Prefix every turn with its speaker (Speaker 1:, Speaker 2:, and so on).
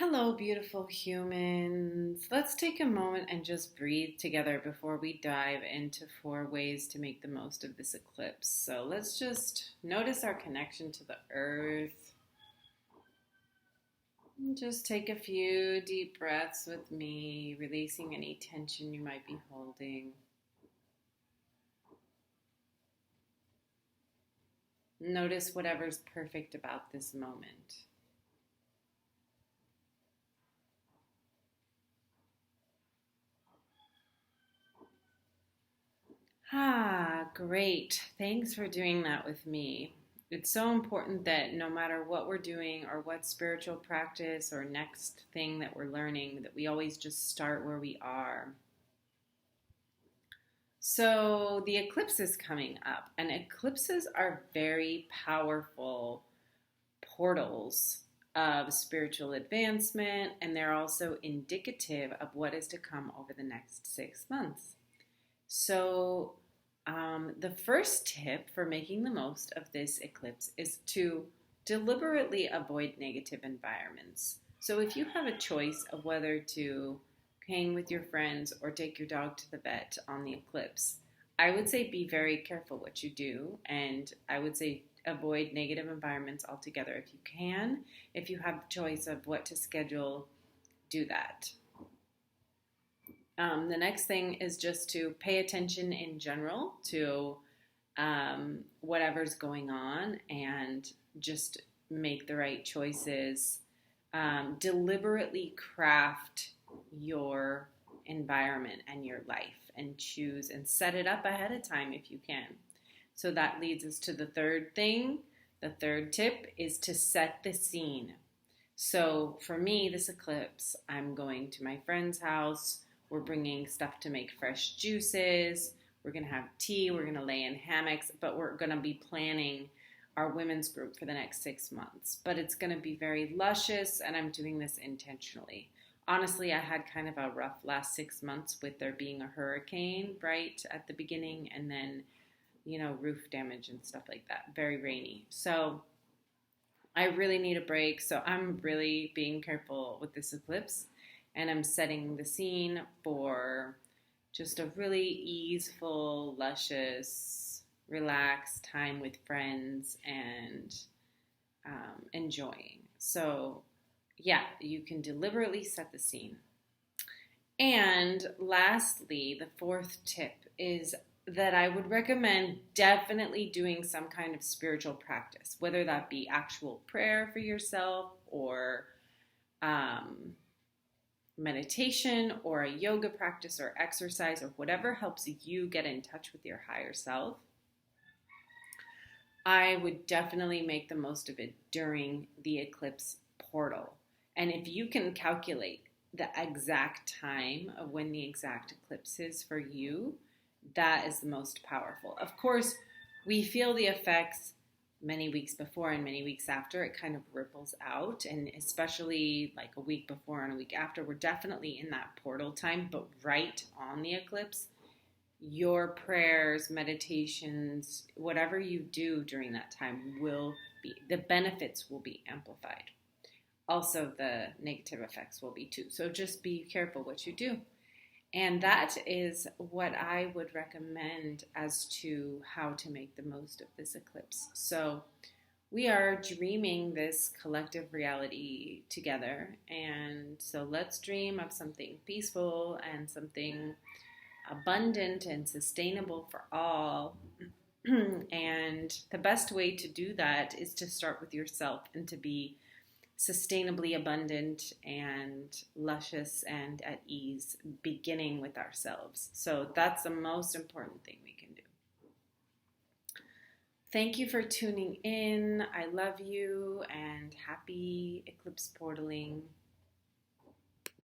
Speaker 1: Hello, beautiful humans. Let's take a moment and just breathe together before we dive into 4 ways to make the most of this eclipse. So let's just notice our connection to the earth. And just take a few deep breaths with me, releasing any tension you might be holding. Notice whatever's perfect about this moment. Great. Thanks for doing that with me. It's so important that no matter what we're doing or what spiritual practice or next thing that we're learning, that we always just start where we are. So the eclipse is coming up, and eclipses are very powerful portals of spiritual advancement, and they're also indicative of what is to come over the next 6 months. So the first tip for making the most of this eclipse is to deliberately avoid negative environments. So if you have a choice of whether to hang with your friends or take your dog to the vet on the eclipse, I would say be very careful what you do, and I would say avoid negative environments altogether if you can. If you have a choice of what to schedule, do that. The next thing is just to pay attention in general to whatever's going on and just make the right choices. Deliberately craft your environment and your life and choose and set it up ahead of time if you can. So that leads us to the third thing. The third tip is to set the scene. So for me, this eclipse, I'm going to my friend's house. We're bringing stuff to make fresh juices. We're going to have tea. We're going to lay in hammocks. But we're going to be planning our women's group for the next 6 months. But it's going to be very luscious, and I'm doing this intentionally. Honestly, I had kind of a rough last 6 months with there being a hurricane right at the beginning, and then, roof damage and stuff like that. Very rainy. So I really need a break. So I'm really being careful with this eclipse. And I'm setting the scene for just a really easeful, luscious, relaxed time with friends and enjoying. So, yeah, you can deliberately set the scene. And lastly, the fourth tip is that I would recommend definitely doing some kind of spiritual practice, whether that be actual prayer for yourself or meditation or a yoga practice or exercise or whatever helps you get in touch with your higher self. I would definitely make the most of it during the eclipse portal. And if you can calculate the exact time of when the exact eclipse is for you, that is the most powerful. Of course, we feel the effects many weeks before and many weeks after. It kind of ripples out, and especially like a week before and a week after, we're definitely in that portal time. But right on the eclipse, your prayers, meditations, whatever you do during that time the benefits will be amplified. Also, the negative effects will be too. So just be careful what you do. And that is what I would recommend as to how to make the most of this eclipse. So we are dreaming this collective reality together. And so let's dream of something peaceful and something abundant and sustainable for all. And the best way to do that is to start with yourself and to be sustainably abundant and luscious and at ease, beginning with ourselves. So that's the most important thing we can do. Thank you for tuning in. I love you and happy eclipse portaling.